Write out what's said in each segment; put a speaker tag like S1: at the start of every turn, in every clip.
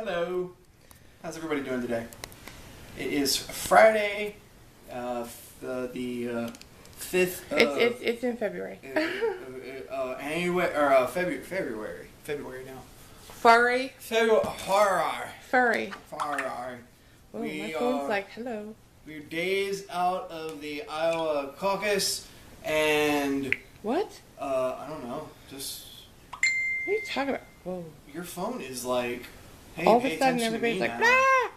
S1: Hello. How's everybody doing today? It is Friday, the 5th of...
S2: It's in February.
S1: February now.
S2: Furry.
S1: February.
S2: Oh, my phone's like, hello.
S1: We're days out of the Iowa caucus, and...
S2: What?
S1: I don't know. Just...
S2: What are you talking about? Whoa.
S1: Your phone is like, hey,
S2: all of
S1: pay
S2: a sudden
S1: attention to me
S2: everybody's like,
S1: now.
S2: ah!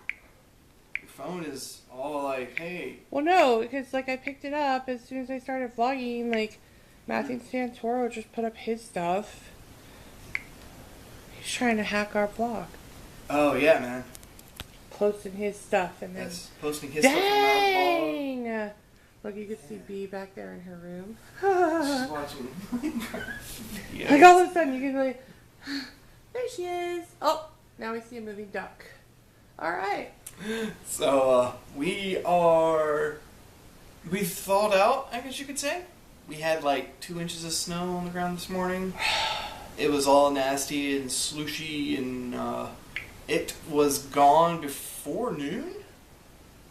S1: Your phone is all like, hey.
S2: Well, no, because like I picked it up as soon as I started vlogging. Like Matthew Santoro just put up his stuff. He's trying to hack our vlog.
S1: Oh yeah, man.
S2: Posting his stuff and then
S1: That's posting his stuff on our vlog.
S2: dang! Look, you can see Bee back there in her room.
S1: She's watching. Yes.
S2: Like all of a sudden you can like, there she is. Oh, now we see a moving duck. All right.
S1: So we thawed out, I guess you could say. We had like 2 inches of snow on the ground this morning. It was all nasty and slushy, and it was gone before noon,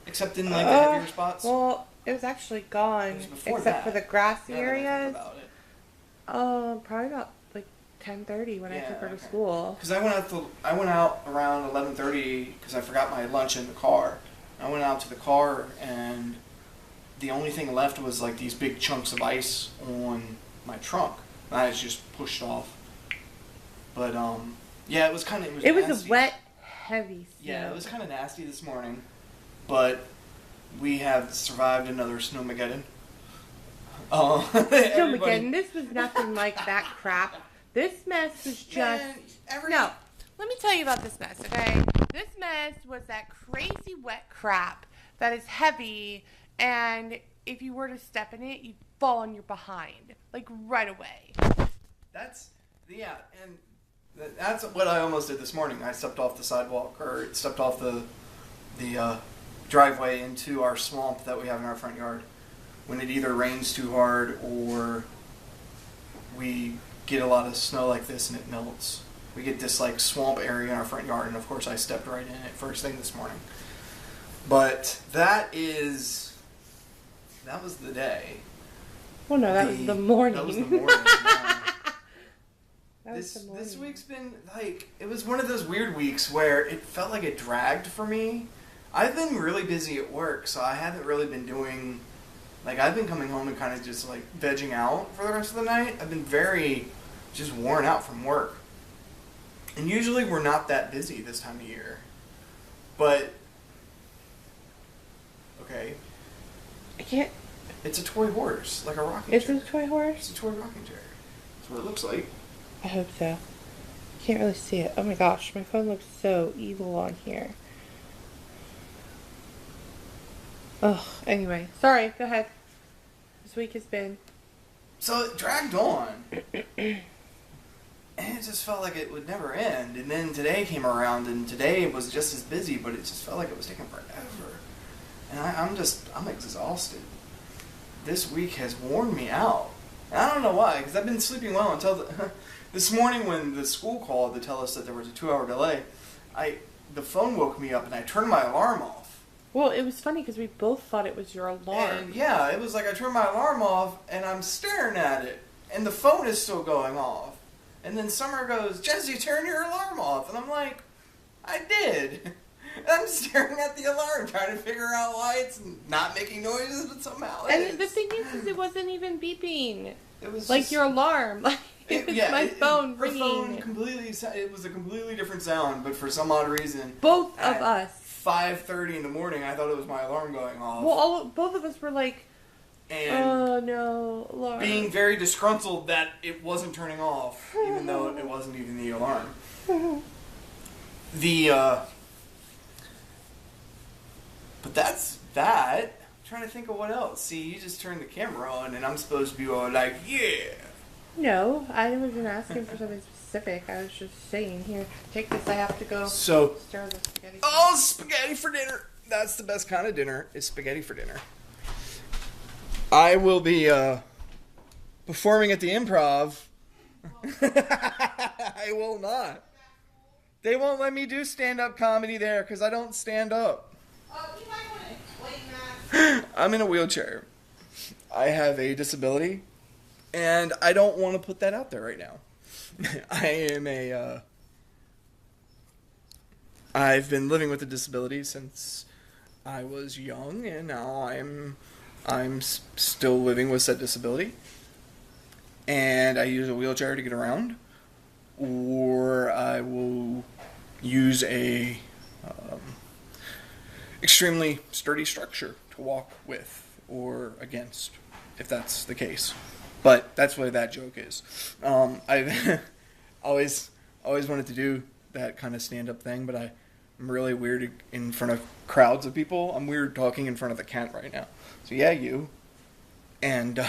S1: except in like the heavier spots.
S2: Well, it was actually gone,
S1: It was before
S2: except
S1: that.
S2: for the grassy
S1: Now that I think
S2: areas.
S1: about it.
S2: Probably about like 10:30 when I
S1: Yeah,
S2: took her to
S1: okay.
S2: school.
S1: Because I went out around 11:30 because I forgot my lunch in the car. I went out to the car, and the only thing left was like these big chunks of ice on my trunk. And I just pushed off. But yeah, it was kind of
S2: It was
S1: nasty.
S2: a wet, heavy snow.
S1: Yeah, it was kind of nasty this morning, but we have survived another snowmageddon.
S2: Snowmageddon. This was nothing like that crap. This mess was just no. Let me tell you about this mess, okay? This mess was that crazy wet crap that is heavy, and if you were to step in it, you'd fall on your behind, like right away.
S1: That's what I almost did this morning. I stepped off the sidewalk, or stepped off the driveway into our swamp that we have in our front yard. When it either rains too hard or we get a lot of snow like this and it melts. We get this like swamp area in our front yard, and of course I stepped right in it first thing this morning. But that was the day.
S2: Well, no, that was the morning.
S1: That was the morning.
S2: That was the morning.
S1: This week's been like, it was one of those weird weeks where it felt like it dragged for me. I've been really busy at work, so I haven't really been doing, like, I've been coming home and kind of just like vegging out for the rest of the night. I've been very just worn out from work. And usually we're not that busy this time of year. But, okay.
S2: I can't.
S1: It's a toy horse, like a rocking chair.
S2: Is it a toy horse?
S1: It's a toy rocking chair. That's what it looks like.
S2: I hope so. Can't really see it. Oh my gosh, my phone looks so evil on here. Ugh, anyway. Sorry, go ahead. This week has been...
S1: So it dragged on. And it just felt like it would never end. And then today came around, and today was just as busy, but it just felt like it was taking forever. And I'm exhausted. This week has worn me out. And I don't know why, because I've been sleeping well until this morning when the school called to tell us that there was a 2-hour delay. The phone woke me up, and I turned my alarm off.
S2: Well, it was funny because we both thought it was your alarm.
S1: And yeah, it was like I turned my alarm off, and I'm staring at it, and the phone is still going off. And then Summer goes, Jesse, turn your alarm off. And I'm like, I did. And I'm staring at the alarm, trying to figure out why it's not making noises, but somehow it is.
S2: And the thing is it wasn't even beeping.
S1: It was
S2: like
S1: just,
S2: your alarm. Like, it was my phone ringing.
S1: The phone it was a completely different sound, but for some odd reason.
S2: Both of us.
S1: 5:30 in the morning, I thought it was my alarm going off.
S2: Well, both of us were like,
S1: and
S2: oh no, alarm.
S1: Being very disgruntled that it wasn't turning off, even though it wasn't even the alarm. But that's that. I'm trying to think of what else. See, you just turned the camera on, and I'm supposed to be all like, yeah.
S2: No, I wasn't asking for something specific. I was just saying, here, take this. I have to go
S1: stir
S2: the spaghetti.
S1: Oh, spaghetti for dinner. That's the best kind of dinner, is spaghetti for dinner. I will be performing at the Improv. I will not. They won't let me do stand-up comedy there because I don't stand up.
S2: You might want to explain that.
S1: I'm in a wheelchair. I have a disability, and I don't want to put that out there right now. I've been living with a disability since I was young, and now I'm still living with said disability. And I use a wheelchair to get around, or I will use a extremely sturdy structure to walk with or against, if that's the case. But that's what that joke is. I've always wanted to do that kind of stand-up thing, but I'm really weird in front of crowds of people. I'm weird talking in front of the cat right now. So yeah, you. And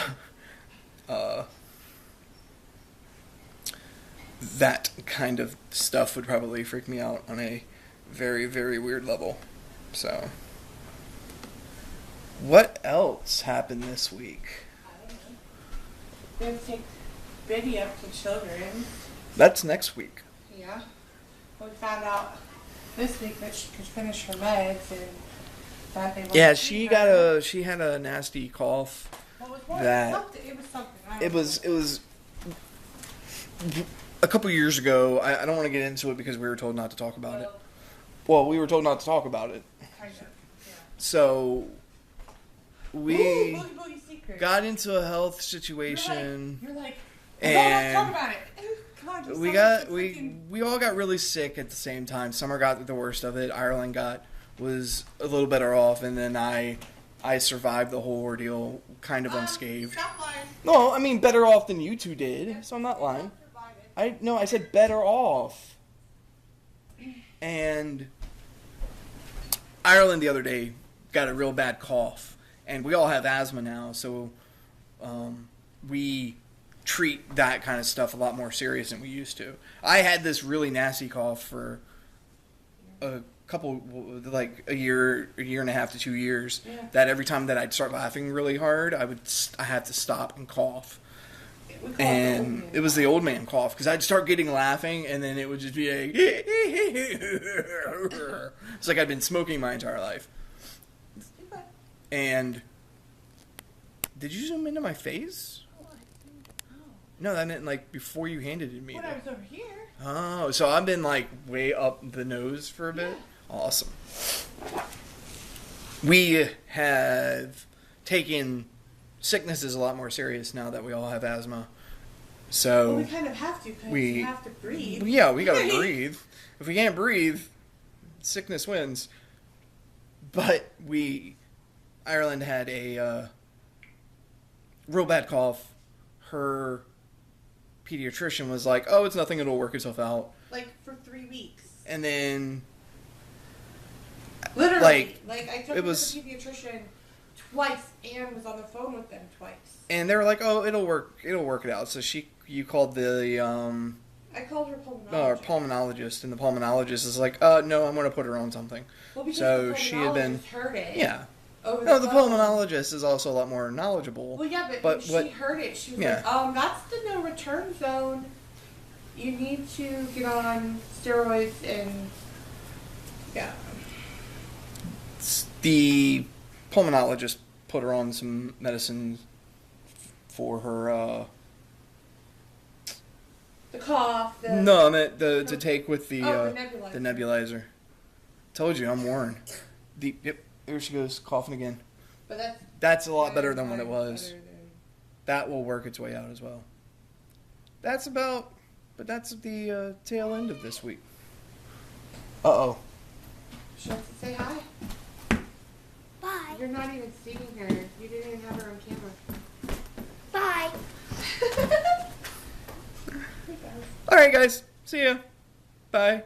S1: that kind of stuff would probably freak me out on a very, very weird level. So, what else happened this week?
S2: I don't know. We have to take Biddy up to children.
S1: That's next week.
S2: Yeah. We found out this week that she could finish her meds and that they
S1: Yeah, she had a nasty cough.
S2: It was something.
S1: It was a couple years ago. I don't want to get into it because we were told not to talk about it. Well, we were told not to talk about it.
S2: Kind of, yeah.
S1: So we
S2: Boogie secret.
S1: got into a health situation.
S2: You're like,
S1: and
S2: talk about it.
S1: we all got really sick at the same time. Summer got the worst of it. Ireland was a little better off, and then I survived the whole ordeal kind of unscathed.
S2: Stop lying.
S1: No, I mean better off than you two did. So I'm not lying. I said better off. And Ireland the other day got a real bad cough, and we all have asthma now, so we treat that kind of stuff a lot more serious than we used to. I had this really nasty cough for a a year and a half to 2 years.
S2: Yeah.
S1: That every time that I'd start laughing really hard, I had to stop and cough. And it was the old man cough, because I'd start getting laughing, and then it would just be a it's like I'd been smoking my entire life. And did you zoom into my face? No, that meant like before you handed it to me.
S2: When I was over here.
S1: Oh, so I've been like way up the nose for a bit? Yeah. Awesome. We have taken sicknesses a lot more serious now that we all have asthma. So
S2: we kind of have to, because we have to breathe.
S1: Yeah, we gotta breathe. If we can't breathe, sickness wins. But Ireland had a real bad cough. Her pediatrician was like, "Oh, it's nothing. It'll work itself out."
S2: Like for 3 weeks.
S1: And then,
S2: literally, like I took her to the
S1: was
S2: pediatrician twice and was on the phone with them twice.
S1: And they were like, "Oh, it'll work it out." So you called the
S2: I called her pulmonologist.
S1: No, our pulmonologist, and the pulmonologist is like, "No, I'm going to put her on something."
S2: Well, because
S1: so
S2: the
S1: she had been
S2: heard it.
S1: Yeah.
S2: No,
S1: the pulmonologist is also a lot more knowledgeable.
S2: Well, yeah, but when she heard it, she was like, that's the no return zone. You need to get on steroids and, yeah.
S1: The pulmonologist put her on some medicine for her,
S2: the cough,
S1: No, I meant to take with the
S2: nebulizer.
S1: The nebulizer. Told you, I'm worn. Yep. There she goes, coughing again.
S2: But
S1: that's a lot better than what it was. That will work its way out as well. That's the tail end of this week. Uh-oh.
S2: Should I say hi?
S3: Bye.
S2: You're not even seeing her. You didn't even have her on camera.
S3: Bye.
S1: All right, guys. See ya. Bye.